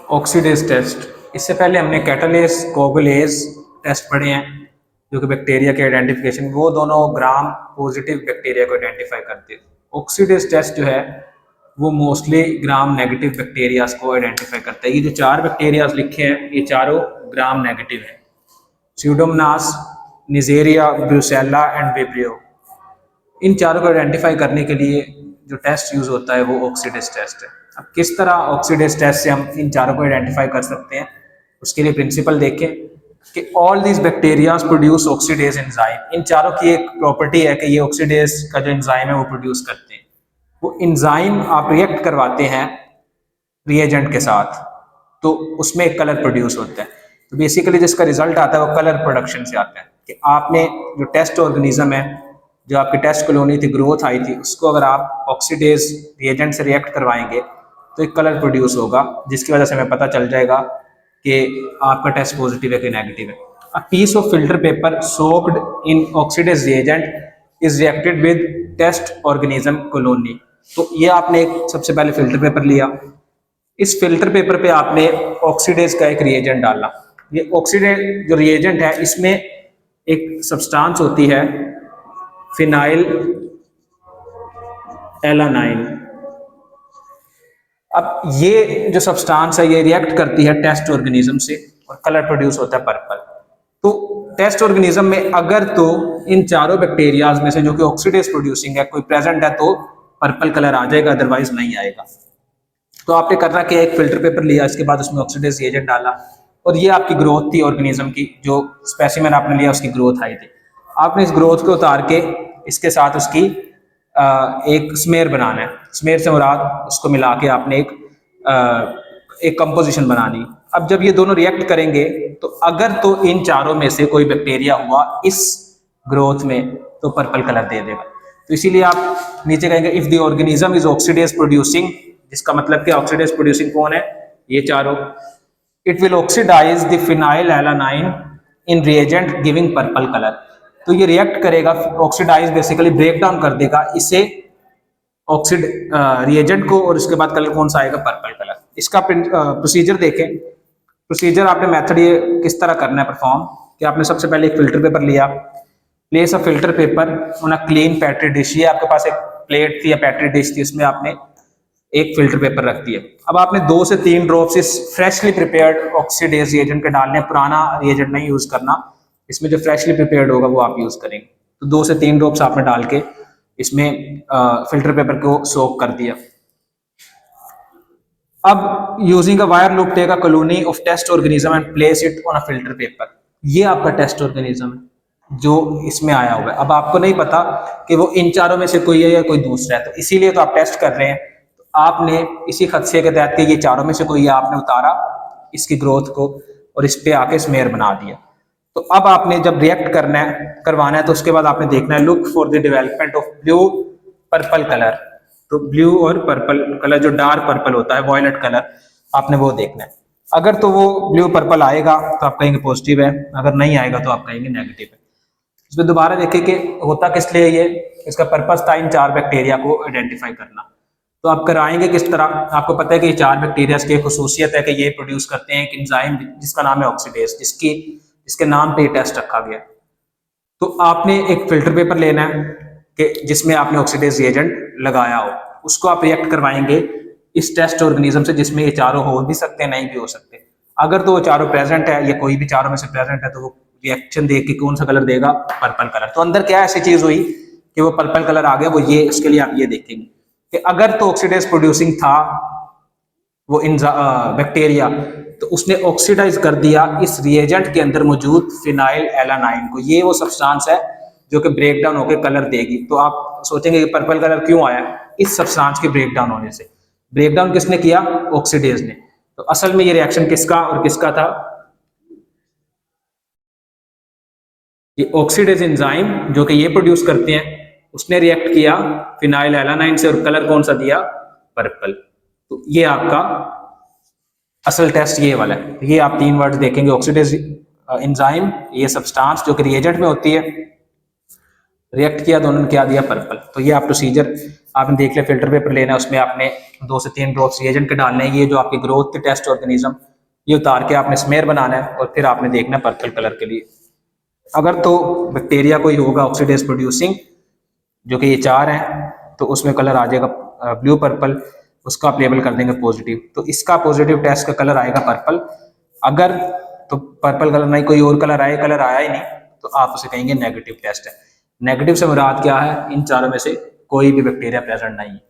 Oxidase test. इससे पहले हमने कैटालेस कोगुलेज टेस्ट पढ़े हैं जो कि बैक्टीरिया के आइडेंटिफिकेशन, वो दोनों ग्राम पॉजिटिव बैक्टीरिया को आइडेंटिफाई करते हैं। ऑक्सीडेज टेस्ट जो है वो मोस्टली ग्राम नेगेटिव बैक्टीरियाज को आइडेंटिफाई करता है। ये जो 4 बैक्टीरियाज लिखे हैं ये चारों ग्राम नेगेटिव हैं, स्यूडोमोनास, निजेरिया, ब्रुसेल्ला एंड विब्रियो। इन चारों को आइडेंटिफाई करने के लिए जो टेस्ट यूज होता है वो ऑक्सीडेज टेस्ट है। अब किस तरह ऑक्सीडेज टेस्ट से हम इन चारों को आइडेंटिफाई कर सकते हैं, उसके लिए प्रिंसिपल देखें कि all these bacterias produce oxidase enzyme. इन चारों की एक प्रॉपर्टी है कि ये ऑक्सीडेज का जो एंजाइम है वो प्रोड्यूस करते हैं। वो एंजाइम आप रिएक्ट करवाते हैं रिएजेंट के साथ तो उसमें एक कलर प्रोड्यूस होता है। तो बेसिकली जिसका रिजल्ट आता है वो कलर प्रोडक्शन से आता है कि आपने जो टेस्ट ऑर्गेनिज्म है, जो आपकी टेस्ट कॉलोनी थी, ग्रोथ आई थी, उसको अगर आप ऑक्सीडेज रिएजेंट से रिएक्ट करवाएंगे तो एक कलर प्रोड्यूस होगा जिसकी वजह से हमें पता चल जाएगा कि आपका टेस्ट पॉजिटिव है कि नेगेटिव है। A piece of filter paper soaked in oxidase reagent is reacted with test organism colony. तो ये आपने एक सबसे पहले फिल्टर पेपर लिया, इस फिल्टर पेपर पे आपने ऑक्सीडेज का एक रिएजेंट डाला। ये ऑक्सीडेज जो रिएजेंट है इसमें एक सब्सटेंस होती है फिनाइल एलानाइन। अब ये जो सब्सटेंस है ये रिएक्ट करती है टेस्ट ऑर्गेनिज्म से और कलर प्रोड्यूस होता है पर्पल। तो टेस्ट ऑर्गेनिज्म में अगर तो इन चारों बैक्टीरियाज में से जो कि ऑक्सीडेज प्रोड्यूसिंग है कोई प्रेजेंट है तो पर्पल कलर आ जाएगा, अदरवाइज नहीं आएगा। तो आपने करना कि एक फिल्टर पेपर लिया, इसके बाद उसमें ऑक्सीडेज रिएजेंट डाला और ये आपकी ग्रोथ थी ऑर्गेनिज्म की, जो स्पेसिमेन आपने लिया उसकी ग्रोथ आई थी। आपने इस ग्रोथ को उतार के इसके साथ उसकी एक स्मेयर बनाना है। स्मेयर से मुराद उसको मिला के आपने एक कंपोजिशन बनानी। अब जब ये दोनों रिएक्ट करेंगे तो अगर तो इन चारों में से कोई बैक्टीरिया हुआ इस ग्रोथ में तो पर्पल कलर दे देगा। तो इसीलिए आप नीचे कहेंगे if the organism is oxidase producing, जिसका मतलब कि ऑक्सीडेज प्रोड्यूसिंग कौन है, ये चारों। It will oxidise the phenylalanine in reagent giving purple colour. तो ये रिएक्ट करेगा, ऑक्सीडाइज बेसिकली ब्रेक डाउन कर देगा इसे ऑक्सीड रिएजेंट को, और इसके बाद कलर कौन सा आएगा, पर्पल कलर। इसका प्रोसीजर देखें। प्रोसीजर आपने मेथड ये किस तरह करना है परफॉर्म कि आपने सबसे पहले एक फिल्टर पेपर लिया, place a filter paper on a clean petri dish. ये आपके पास एक प्लेट थी या पेट्री डिश थी, उसमें आपने एक फिल्टर पेपर रख दिया। अब आपने 2 से 3 ड्रॉप्स इस फ्रेशली प्रिपेयर्ड ऑक्सीडेज रिएजेंट के डालने, पुराना रिएजेंट नहीं यूज करना, इसमें जो फ्रेशली प्रिपेयर्ड होगा वो आप यूज करेंगे। तो 2 से 3 ड्रॉप्स आपने डाल के इसमें फिल्टर पेपर को सोक कर दिया। अब using a wire loop take a colony of test organism and place it on a filter paper. ये आपका टेस्ट ऑर्गेनिज्म है जो इसमें आया हुआ है। अब आपको नहीं पता कि वो इन चारों में से कोई है या कोई दूसरा है, तो इसीलिए तो आप टेस्ट कर रहे हैं। तो आपने इसी खदशे के तहत कि ये चारों में से कोई है, आपने उतारा इसकी ग्रोथ को और इस पे आके स्मेयर बना दिया। तो अब आपने जब रिएक्ट करवाना है तो उसके बाद आपने देखना है look for the development of blue purple colour. तो ब्लू और पर्पल कलर, जो डार्क पर्पल होता है, वॉयलेट कलर, आपने वो देखना है। अगर तो वो ब्लू पर्पल आएगा तो आप कहेंगे पॉजिटिव है, अगर नहीं आएगा तो आप कहेंगे नेगेटिव है। इसमें दोबारा देखें कि होता किस लिए ये, इसका पर्पस था इन 4 बैक्टीरिया को आइडेंटिफाई करना। तो आप कराएंगे किस तरह, आपको पता है कि ये 4 बैक्टीरिया की खुसूसियत है कि ये प्रोड्यूस करते हैं एक एंजाइम जिसका नाम है ऑक्सीडेज, जिसके नाम पे टेस्ट रखा गया। तो आपने एक फिल्टर पेपर लेना है कि जिसमें आपने ऑक्सीडेज रिएजेंट लगाया हो, उसको आप रिएक्ट करवाएंगे इस टेस्ट ऑर्गेनिज्म से जिसमें ये चारों हो भी सकते हैं, नहीं भी हो सकते। अगर तो वो चारों प्रेजेंट है या कोई भी चारों में से प्रेजेंट है तो वो रिएक्शन देख के कौन सा कलर देगा, पर्पल कलर। तो अंदर क्या ऐसी चीज हुई कि वो पर्पल कलर आ गया, वो ये, इसके लिए आप ये देखेंगे कि अगर तो ऑक्सीडेज प्रोड्यूसिंग था वो इन बैक्टीरिया, तो उसने ऑक्सीडाइज कर दिया इस रिएजेंट के अंदर मौजूद फिनाइल एलानाइन को। ये वो सब्सटेंस है जो कि ब्रेक डाउन होकर कलर देगी। तो आप सोचेंगे कि पर्पल कलर क्यों आया, इस सब्सटेंस के ब्रेक डाउन होने से। ब्रेक डाउन किसने किया, ऑक्सीडेज ने। तो असल में ये रिएक्शन किसका और किसका था, ये ऑक्सीडेज एंजाइम जो कि ये प्रोड्यूस करते हैं, उसने रिएक्ट किया फिनाइल एलानाइन से और कलर कौन सा दिया, पर्पल। तो ये आपका असल टेस्ट ये वाला है। ये आप 3 वर्ड्स देखेंगे, ऑक्सीडेज एंजाइम, ये सब्सटेंस जो कि रिएजेंट में होती है, रिएक्ट किया, दोनों ने क्या दिया, पर्पल। तो ये आप प्रोसीजर आपने देख लिया। फिल्टर पेपर लेना है, उसमें आपने 2 से 3 ड्रॉप्स रिएजेंट के डालने हैं, ये जो आपकी ग्रोथ के टेस्ट ऑर्गेनिज्म, ये उतार के आपने स्मेयर बनाना है और फिर आपने देखना है पर्पल कलर के लिए। अगर तो बैक्टीरिया कोई होगा ऑक्सीडेज प्रोड्यूसिंग, जो कि ये 4 हैं, तो उसमें कलर आ जाएगा ब्लू पर्पल, उसका आप लेबल कर देंगे पॉजिटिव, तो इसका पॉजिटिव टेस्ट का कलर आएगा पर्पल। अगर तो पर्पल कलर नहीं, कोई और कलर आया ही नहीं, तो आप उसे कहेंगे नेगेटिव टेस्ट है। नेगेटिव से मुराद क्या है, इन चारों में से कोई भी बैक्टीरिया प्रेजेंट नहीं है।